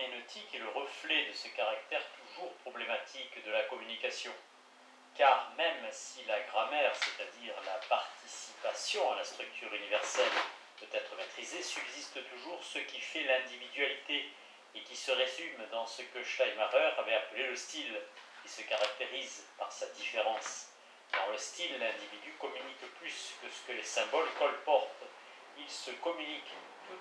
l'herméneutique est le reflet de ce caractère toujours problématique de la communication. Car même si la grammaire, c'est-à-dire la participation à la structure universelle, peut être maîtrisée, subsiste toujours ce qui fait l'individualité et qui se résume dans ce que Schleiermacher avait appelé le style, qui se caractérise par sa différence. Dans le style, l'individu communique plus que ce que les symboles colportent. Il se communique.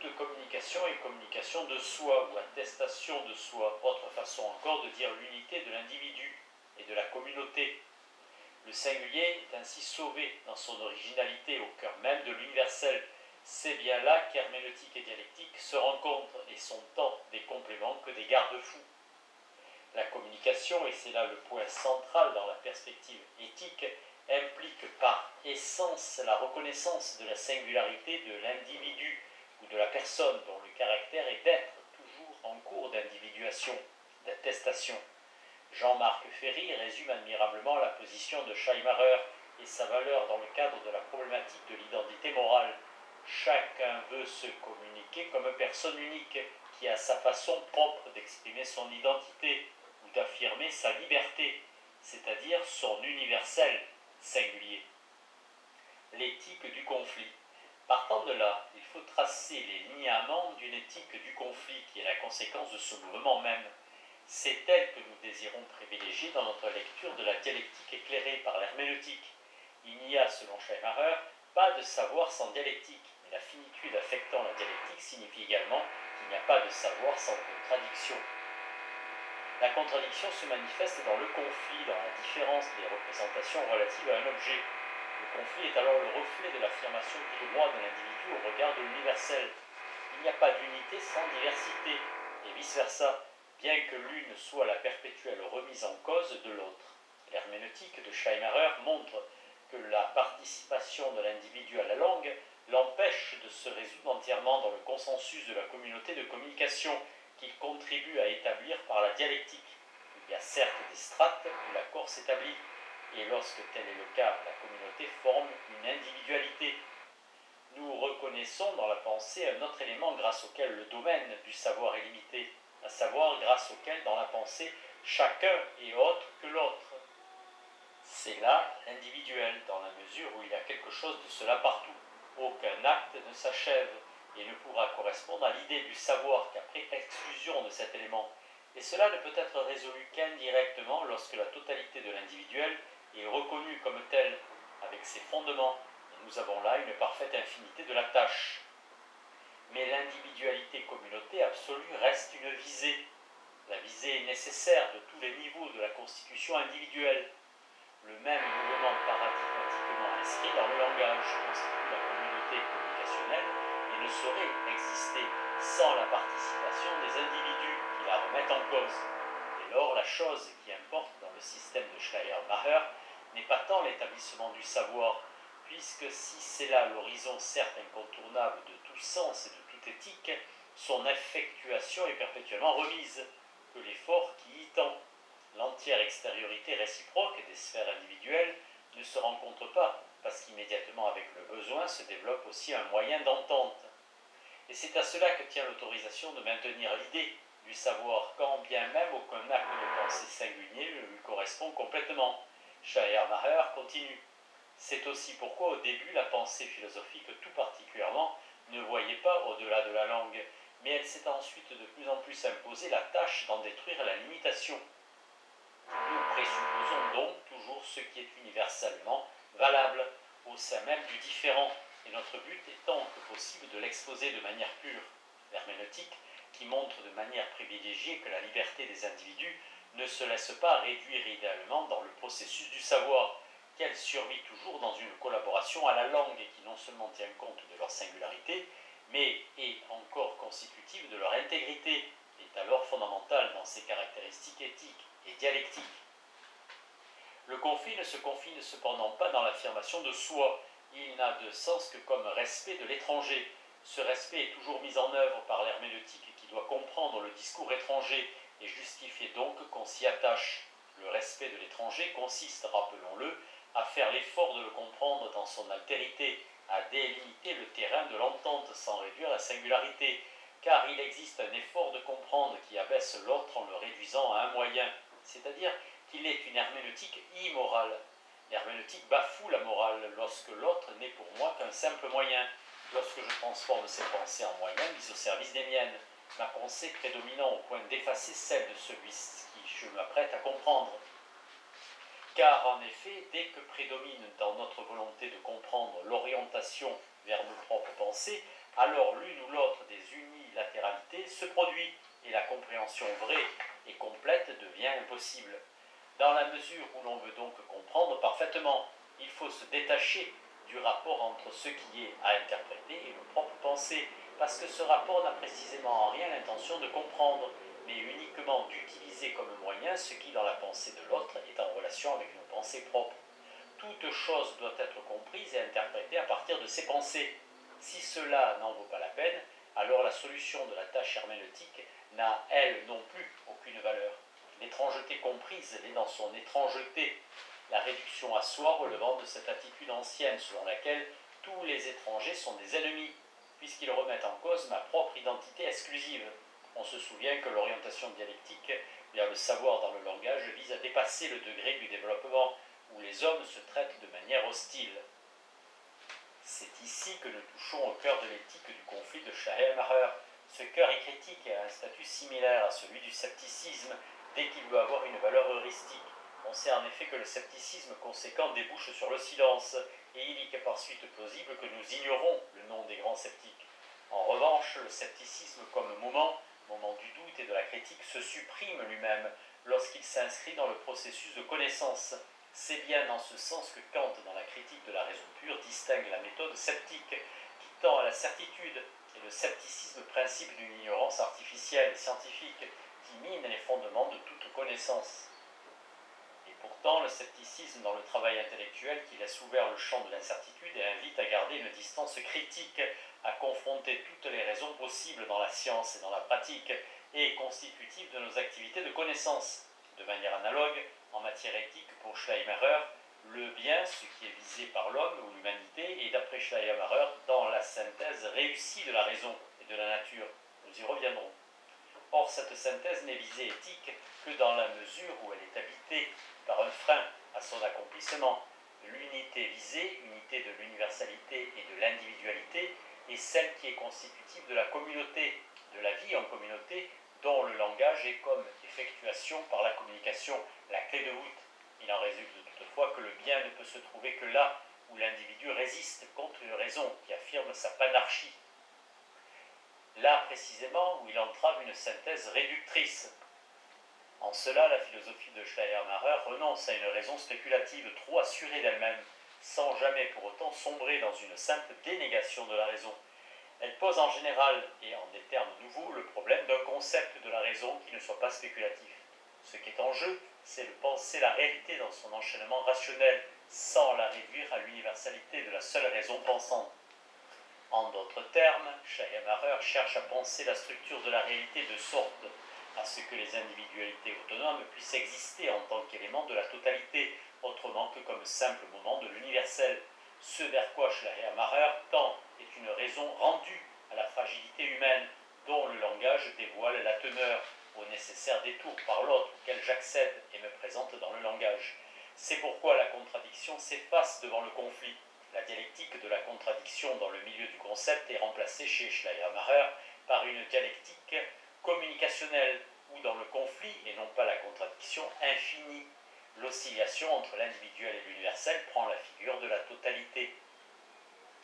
Toute communication est communication de soi ou attestation de soi, autre façon encore de dire l'unité de l'individu et de la communauté. Le singulier est ainsi sauvé dans son originalité au cœur même de l'universel. C'est bien là qu'herméneutique et dialectique se rencontrent et sont tant des compléments que des garde-fous. La communication, et c'est là le point central dans la perspective éthique, implique par essence la reconnaissance de la singularité de l'individu ou de la personne dont le caractère est d'être toujours en cours d'individuation, d'attestation. Jean-Marc Ferry résume admirablement la position de Schleiermacher et sa valeur dans le cadre de la problématique de l'identité morale. Chacun veut se communiquer comme personne unique qui a sa façon propre d'exprimer son identité ou d'affirmer sa liberté, c'est-à-dire son universel singulier. L'éthique du conflit. Partant de là, il faut tracer les linéaments d'une éthique du conflit qui est la conséquence de ce mouvement même. C'est elle que nous désirons privilégier dans notre lecture de la dialectique éclairée par l'herméneutique. Il n'y a, selon Schleiermacher, pas de savoir sans dialectique, mais la finitude affectant la dialectique signifie également qu'il n'y a pas de savoir sans contradiction. La contradiction se manifeste dans le conflit, dans la différence des représentations relatives à un objet. Le conflit est alors le reflet de l'affirmation du droit de l'individu au regard de l'universel. Il n'y a pas d'unité sans diversité, et vice-versa, bien que l'une soit la perpétuelle remise en cause de l'autre. L'herméneutique de Schleiermacher montre que la participation de l'individu à la langue l'empêche de se résoudre entièrement dans le consensus de la communauté de communication qu'il contribue à établir par la dialectique. Il y a certes des strates où l'accord s'établit, et lorsque tel est le cas, la communauté forme une individualité. Nous reconnaissons dans la pensée un autre élément grâce auquel le domaine du savoir est limité, à savoir grâce auquel dans la pensée chacun est autre que l'autre. C'est là l'individuel, dans la mesure où il y a quelque chose de cela partout. Aucun acte ne s'achève et ne pourra correspondre à l'idée du savoir qu'après exclusion de cet élément. Et cela ne peut être résolu qu'indirectement lorsque la totalité de l'individuel est reconnue comme telle, avec ses fondements. Et nous avons là une parfaite infinité de la tâche. Mais l'individualité communauté absolue reste une visée. La visée est nécessaire de tous les niveaux de la constitution individuelle. Le même mouvement paradigmatiquement inscrit dans le langage constitue la communauté communicationnelle et ne saurait exister sans la participation des individus qui la remettent en cause. Dès lors, la chose qui importe dans le système de Schleiermacher n'est pas tant l'établissement du savoir, puisque si c'est là l'horizon certes incontournable de tout sens et de toute éthique, son effectuation est perpétuellement remise, que l'effort qui y tend. L'entière extériorité réciproque des sphères individuelles ne se rencontre pas, parce qu'immédiatement avec le besoin se développe aussi un moyen d'entente. Et c'est à cela que tient l'autorisation de maintenir l'idée du savoir, quand bien même aucun acte de pensée singulier ne lui correspond complètement. Schleiermacher continue. C'est aussi pourquoi au début la pensée philosophique tout particulièrement ne voyait pas au-delà de la langue, mais elle s'est ensuite de plus en plus imposée la tâche d'en détruire la limitation. Nous présupposons donc toujours ce qui est universellement valable au sein même du différent, et notre but étant que possible de l'exposer de manière pure. L'herméneutique, qui montre de manière privilégiée que la liberté des individus ne se laisse pas réduire idéalement dans le processus du savoir, qu'elle survit toujours dans une collaboration à la langue qui non seulement tient compte de leur singularité, mais est encore constitutive de leur intégrité, est alors fondamentale dans ses caractéristiques éthiques et dialectiques. Le conflit ne se confine cependant pas dans l'affirmation de soi, il n'a de sens que comme respect de l'étranger. Ce respect est toujours mis en œuvre par l'herméneutique qui doit comprendre le discours étranger et justifier donc qu'on s'y attache. Le respect de l'étranger consiste, rappelons-le, à faire l'effort de le comprendre dans son altérité, à délimiter le terrain de l'entente sans réduire la singularité. car il existe un effort de comprendre qui abaisse l'autre en le réduisant à un moyen, c'est-à-dire qu'il est une herméneutique immorale. L'herméneutique bafoue la morale lorsque l'autre n'est pour moi qu'un simple moyen, lorsque je transforme ses pensées en moyens mis au service des miennes, ma pensée prédominant au point d'effacer celle de celui qui je m'apprête à comprendre. Car en effet, dès que prédomine dans notre volonté de comprendre l'orientation vers nos propres pensées, alors l'une ou l'autre des unilatéralités se produit et la compréhension vraie et complète devient impossible. Dans la mesure où l'on veut donc comprendre parfaitement, il faut se détacher du rapport entre ce qui est à interpréter et nos propres pensées, parce que ce rapport n'a précisément en rien l'intention de comprendre, mais uniquement d'utiliser comme moyen ce qui, dans la pensée de l'autre, est en relation avec nos pensées propres. Toute chose doit être comprise et interprétée à partir de ses pensées. Si cela n'en vaut pas la peine, alors la solution de la tâche herméneutique n'a, elle non plus, aucune valeur. L'étrangeté comprise l'est dans son étrangeté, la réduction à soi relevant de cette attitude ancienne selon laquelle tous les étrangers sont des ennemis, puisqu'ils remettent en cause ma propre identité exclusive. On se souvient que l'orientation dialectique vers le savoir dans le langage vise à dépasser le degré du développement où les hommes se traitent de manière hostile. C'est ici que nous touchons au cœur de l'éthique du conflit de Schleiermacher. Ce cœur est critique et a un statut similaire à celui du scepticisme dès qu'il veut avoir une valeur heuristique. On sait en effet que le scepticisme conséquent débouche sur le silence, et il est par suite plausible que nous ignorons le nom des grands sceptiques. En revanche, le scepticisme comme moment du doute et de la critique, se supprime lui-même lorsqu'il s'inscrit dans le processus de connaissance. C'est bien dans ce sens que Kant, dans la critique de la raison pure, distingue la méthode sceptique, qui tend à la certitude, et le scepticisme, principe d'une ignorance artificielle et scientifique, qui mine les fondements de toute connaissance. Et pourtant, le scepticisme dans le travail intellectuel qui laisse ouvert le champ de l'incertitude et invite à garder une distance critique, à confronter toutes les raisons possibles dans la science et dans la pratique, et est constitutif de nos activités de connaissance. De manière analogue, en matière éthique pour Schleiermacher, le bien, ce qui est visé par l'homme ou l'humanité, est d'après Schleiermacher dans la synthèse réussie de la raison et de la nature. Nous y reviendrons. Or, cette synthèse n'est visée éthique que dans la mesure où elle est habitée par un frein à son accomplissement. L'unité visée, unité de l'universalité et de l'individualité, est celle qui est constitutive de la communauté, de la vie en communauté, dont le langage est comme effectuation par la communication, la clé de voûte. Il en résulte toutefois que le bien ne peut se trouver que là où l'individu résiste contre une raison qui affirme sa panarchie. Là précisément où il entrave une synthèse réductrice. En cela, la philosophie de Schleiermacher renonce à une raison spéculative trop assurée d'elle-même, sans jamais pour autant sombrer dans une simple dénégation de la raison. Elle pose en général, et en des termes nouveaux, le problème d'un concept de la raison qui ne soit pas spéculatif. Ce qui est en jeu, c'est de penser la réalité dans son enchaînement rationnel, sans la réduire à l'universalité de la seule raison pensante. En d'autres termes, Schleiermacher cherche à penser la structure de la réalité de sorte à ce que les individualités autonomes puissent exister en tant qu'éléments de la totalité, autrement que comme simple moment de l'universel. Ce vers quoi Schleiermacher tend est une raison rendue à la fragilité humaine, dont le langage dévoile la teneur, au nécessaire détour par l'autre auquel j'accède et me présente dans le langage. C'est pourquoi la contradiction s'efface devant le conflit. La dialectique de la contradiction dans le milieu du concept est remplacée chez Schleiermacher par une dialectique communicationnelle, où dans le conflit, et non pas la contradiction, infinie, l'oscillation entre l'individuel et l'universel prend la figure de la totalité.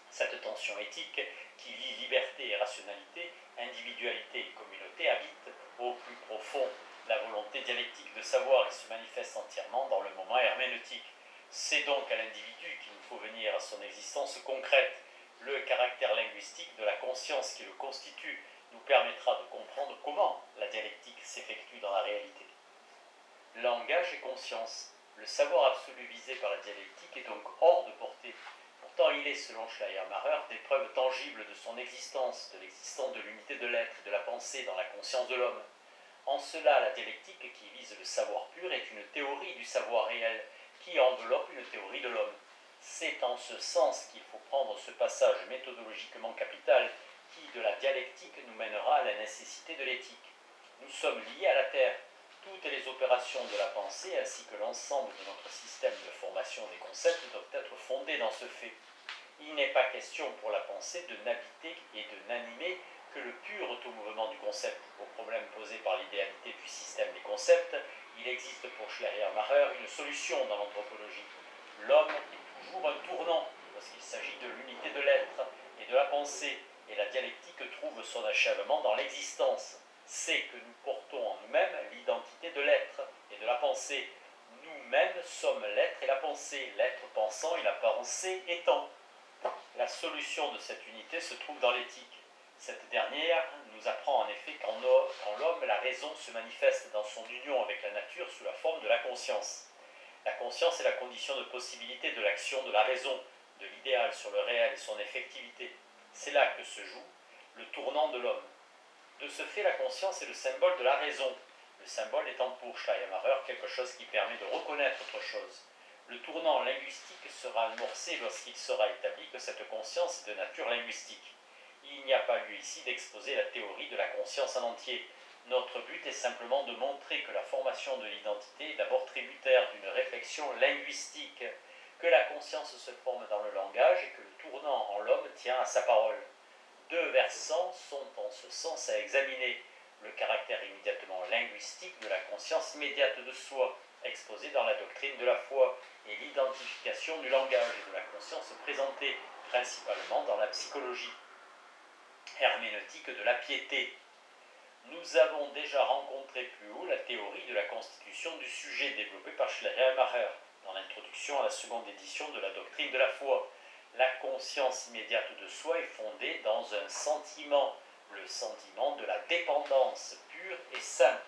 Cette tension éthique, qui lie liberté et rationalité, individualité et communauté, habite au plus profond la volonté dialectique de savoir et se manifeste entièrement dans le moment herméneutique. C'est donc à l'individu qu'il nous faut venir à son existence concrète. Le caractère linguistique de la conscience qui le constitue nous permettra de comprendre comment la dialectique s'effectue dans la réalité. Langage et conscience. Le savoir absolu visé par la dialectique est donc hors de portée. Pourtant, il est, selon Schleiermacher, des preuves tangibles de son existence, de l'existence de l'unité de l'être et de la pensée dans la conscience de l'homme. En cela, la dialectique qui vise le savoir pur est une théorie du savoir réel, qui enveloppe une théorie de l'homme. C'est en ce sens qu'il faut prendre ce passage méthodologiquement capital qui, de la dialectique, nous mènera à la nécessité de l'éthique. Nous sommes liés à la Terre. Toutes les opérations de la pensée, ainsi que l'ensemble de notre système de formation des concepts, doivent être fondées dans ce fait. Il n'est pas question pour la pensée de n'habiter et de n'animer que le pur automouvement du concept. Au problème posé par l'idéalité du système des concepts, il existe pour Schleiermacher une solution dans l'anthropologie. L'homme est toujours un tournant lorsqu'il s'agit de l'unité de l'être et de la pensée, et la dialectique trouve son achèvement dans l'existence. C'est que nous portons en nous-mêmes l'identité de l'être et de la pensée. Nous-mêmes sommes l'être et la pensée, l'être pensant et la pensée étant. La solution de cette unité se trouve dans l'éthique. Cette dernière nous apprend en effet qu'en l'homme, la raison se manifeste dans son union avec la nature sous la forme de la conscience. La conscience est la condition de possibilité de l'action de la raison, de l'idéal sur le réel et son effectivité. C'est là que se joue le tournant de l'homme. De ce fait, la conscience est le symbole de la raison, le symbole étant pour Schleiermacher quelque chose qui permet de reconnaître autre chose. Le tournant linguistique sera amorcé lorsqu'il sera établi que cette conscience est de nature linguistique. Il n'y a pas lieu ici d'exposer la théorie de la conscience en entier. Notre but est simplement de montrer que la formation de l'identité est d'abord tributaire d'une réflexion linguistique, que la conscience se forme dans le langage et que le tournant en l'homme tient à sa parole. Deux versants sont en ce sens à examiner. Le caractère immédiatement linguistique de la conscience immédiate de soi, exposée dans la doctrine de la foi, et l'identification du langage et de la conscience présentée principalement dans la psychologie herméneutique de la piété. Nous avons déjà rencontré plus haut la théorie de la constitution du sujet développée par Schleiermacher dans l'introduction à la seconde édition de la doctrine de la foi. La conscience immédiate de soi est fondée dans un sentiment, le sentiment de la dépendance pure et simple.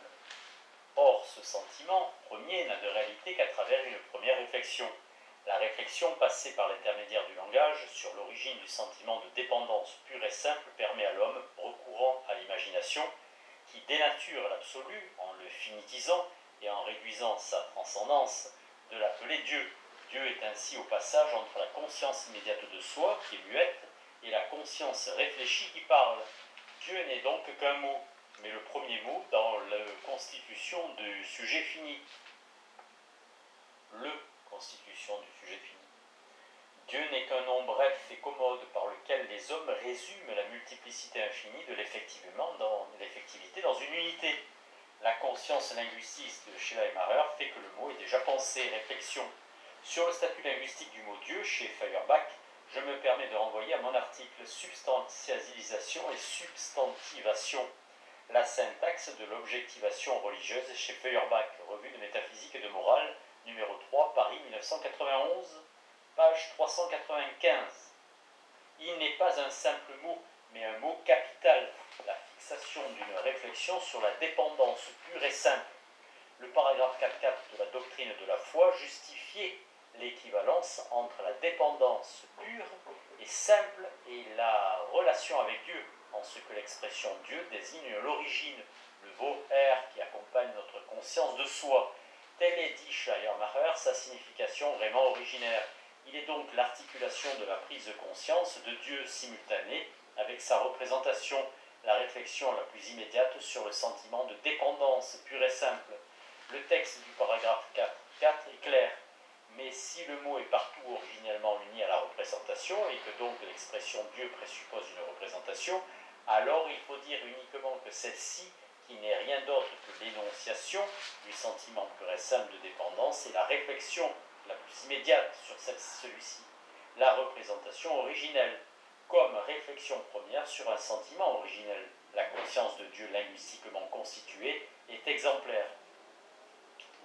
Or, ce sentiment premier n'a de réalité qu'à travers une première réflexion. La réflexion passée par l'intermédiaire du langage sur l'origine du sentiment de dépendance pure et simple permet à l'homme, recourant à l'imagination, qui dénature l'absolu en le finitisant et en réduisant sa transcendance, de l'appeler Dieu. Dieu est ainsi au passage entre la conscience immédiate de soi, qui est muette, et la conscience réfléchie qui parle. Dieu n'est donc qu'un mot, mais le premier mot dans la constitution du sujet fini. Le constitution du sujet fini. Dieu n'est qu'un nom bref et commode par lequel les hommes résument la multiplicité infinie de l'effectivité dans une unité. La conscience linguistique de Schleiermacher fait que le mot est déjà pensée, réflexion. Sur le statut linguistique du mot Dieu, chez Feuerbach, je me permets de renvoyer à mon article Substantialisation et substantivation, la syntaxe de l'objectivation religieuse chez Feuerbach, revue de métaphysique et de morale, numéro 3, Paris 1991, page 395. Il n'est pas un simple mot, mais un mot capital, la fixation d'une réflexion sur la dépendance pure et simple. Le paragraphe 4.4 de la doctrine de la foi justifiait l'équivalence entre la dépendance pure et simple et la relation avec Dieu, en ce que l'expression Dieu désigne l'origine, le beau air qui accompagne notre conscience de soi. Tel est dit Schleiermacher, sa signification vraiment originaire. Il est donc l'articulation de la prise de conscience de Dieu simultanée avec sa représentation, la réflexion la plus immédiate sur le sentiment de dépendance pure et simple. Le texte du paragraphe 4.4 est clair, mais si le mot est partout originellement uni à la représentation et que donc l'expression Dieu présuppose une représentation, alors il faut dire uniquement que celle-ci, qui n'est rien d'autre que l'énonciation du sentiment pur et simple de dépendance, est la réflexion la plus immédiate sur celui-ci, la représentation originelle, comme réflexion première sur un sentiment originel. La conscience de Dieu linguistiquement constituée est exemplaire.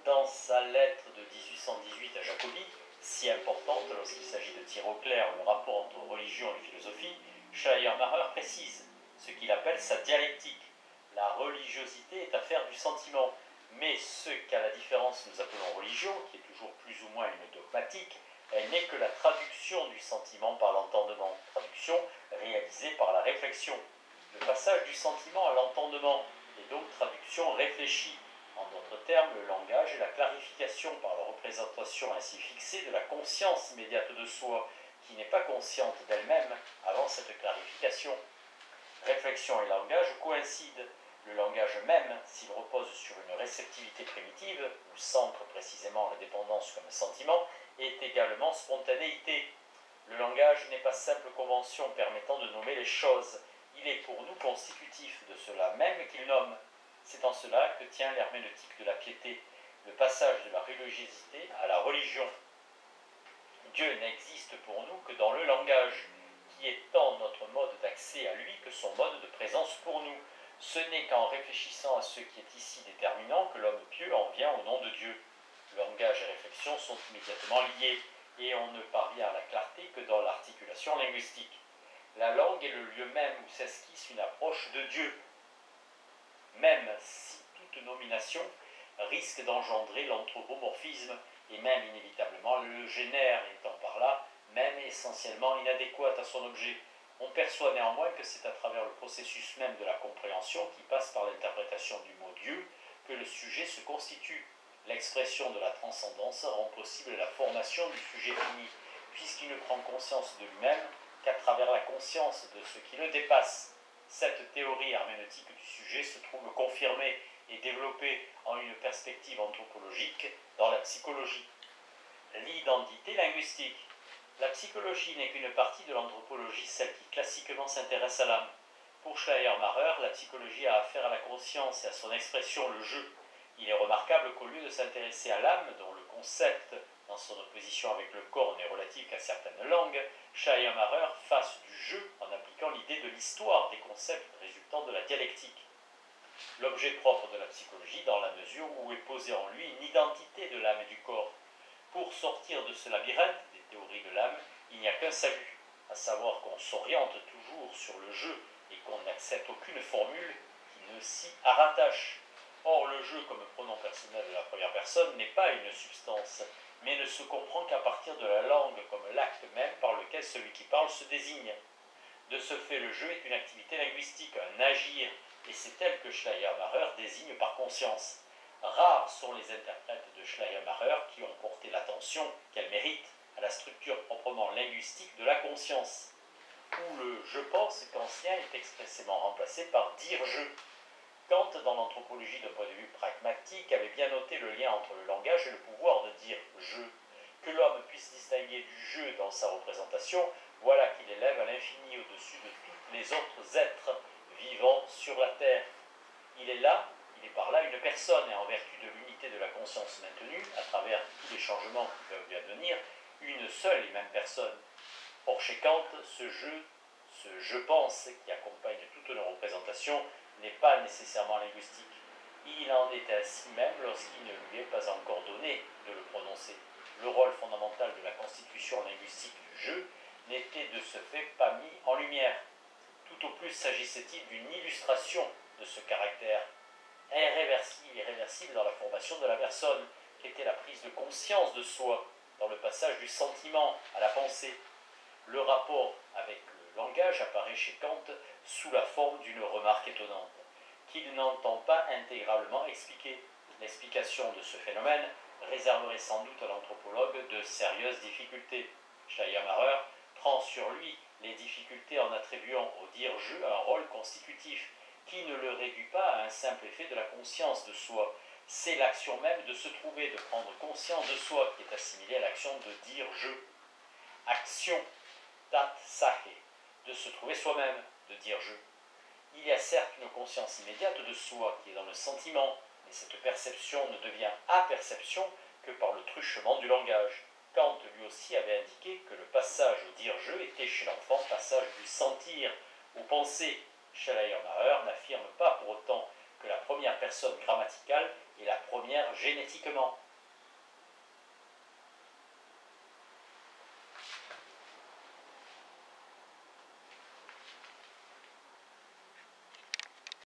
Dans sa lettre de 1818 à Jacobi, si importante lorsqu'il s'agit de tirer au clair le rapport entre religion et philosophie, Schleiermacher précise ce qu'il appelle sa dialectique. La religiosité est affaire du sentiment, mais ce qu'à la différence nous appelons religion, qui est toujours plus ou moins une dogmatique, elle n'est que la traduction du sentiment par l'entendement, traduction réalisée par la réflexion. Le passage du sentiment à l'entendement est donc traduction réfléchie. En d'autres termes, le langage est la clarification par la représentation ainsi fixée de la conscience immédiate de soi, qui n'est pas consciente d'elle-même avant cette clarification. Réflexion et langage coïncident. Le langage même, s'il repose sur une réceptivité primitive, ou centre précisément la dépendance comme sentiment, est également spontanéité. Le langage n'est pas simple convention permettant de nommer les choses, il est pour nous constitutif de cela même qu'il nomme. C'est en cela que tient l'herméneutique de la piété, le passage de la religiosité à la religion. Dieu n'existe pour nous que dans le langage, qui est tant notre mode d'accès à lui que son mode de présence pour nous. Ce n'est qu'en réfléchissant à ce qui est ici déterminant que l'homme pieux en vient au nom de Dieu. Langage et réflexion sont immédiatement liés, et on ne parvient à la clarté que dans l'articulation linguistique. La langue est le lieu même où s'esquisse une approche de Dieu, même si toute nomination risque d'engendrer l'anthropomorphisme et même inévitablement le génère, étant par là même essentiellement inadéquate à son objet. On perçoit néanmoins que c'est à travers le processus même de la compréhension qui passe par l'interprétation du mot Dieu que le sujet se constitue. L'expression de la transcendance rend possible la formation du sujet fini, puisqu'il ne prend conscience de lui-même qu'à travers la conscience de ce qui le dépasse. Cette théorie herméneutique du sujet se trouve confirmée et développée en une perspective anthropologique dans la psychologie. L'identité linguistique. La psychologie n'est qu'une partie de l'anthropologie, celle qui classiquement s'intéresse à l'âme. Pour Schleiermacher, la psychologie a affaire à la conscience et à son expression, le jeu. Il est remarquable qu'au lieu de s'intéresser à l'âme, dont le concept, dans son opposition avec le corps, n'est relatif qu'à certaines langues, Schleiermacher fasse du jeu en appliquant l'idée de l'histoire des concepts résultant de la dialectique. L'objet propre de la psychologie dans la mesure où est posée en lui une identité de l'âme et du corps. Pour sortir de ce labyrinthe des théories de l'âme, il n'y a qu'un salut, à savoir qu'on s'oriente toujours sur le jeu et qu'on n'accepte aucune formule qui ne s'y rattache. Or, le jeu comme pronom personnel de la première personne n'est pas une substance, mais ne se comprend qu'à partir de la langue comme l'acte même par lequel celui qui parle se désigne. De ce fait, le jeu est une activité linguistique, un agir, et c'est elle que Schleiermacher désigne par conscience. Rares sont les interprètes de Schleiermacher qui ont porté l'attention qu'elle mérite à la structure proprement linguistique de la conscience, où le « je pense » kantien est expressément remplacé par « dire je ». Kant, dans l'anthropologie d'un point de vue pragmatique, avait bien noté le lien entre le langage et le pouvoir de dire « je ». Que l'homme puisse distinguer du jeu dans sa représentation, voilà qu'il élève à l'infini au-dessus de tous les autres êtres vivant sur la terre. Il est là, il est par là une personne, et en vertu de l'unité de la conscience maintenue, à travers tous les changements qui peuvent lui advenir, une seule et même personne. Or, chez Kant, ce je pense qui accompagne toutes nos représentations n'est pas nécessairement linguistique. Il en est ainsi même lorsqu'il ne lui est pas encore donné de le prononcer. Le rôle fondamental de la constitution linguistique du jeu n'était de ce fait pas mis en lumière. Tout au plus s'agissait-il d'une illustration de ce caractère irréversible dans la formation de la personne, qui était la prise de conscience de soi, dans le passage du sentiment à la pensée. Le rapport avec le langage apparaît chez Kant sous la forme d'une remarque étonnante, qu'il n'entend pas intégralement expliquer. L'explication de ce phénomène réserverait sans doute à l'anthropologue de sérieuses difficultés. Schleiermacher prend sur lui les difficultés en attribuant au dire-je un rôle constitutif, qui ne le réduit pas à un simple effet de la conscience de soi. C'est l'action même de se trouver, de prendre conscience de soi, qui est assimilée à l'action de dire-je. Action, tat sache, de se trouver soi-même, de dire-je. Il y a certes une conscience immédiate de soi qui est dans le sentiment, mais cette perception ne devient aperception que par le truchement du langage. Kant lui aussi avait indiqué que le passage au dire-je était chez l'enfant passage du sentir au penser. Schleiermacher n'affirme pas pour autant que la première personne grammaticale est la première génétiquement.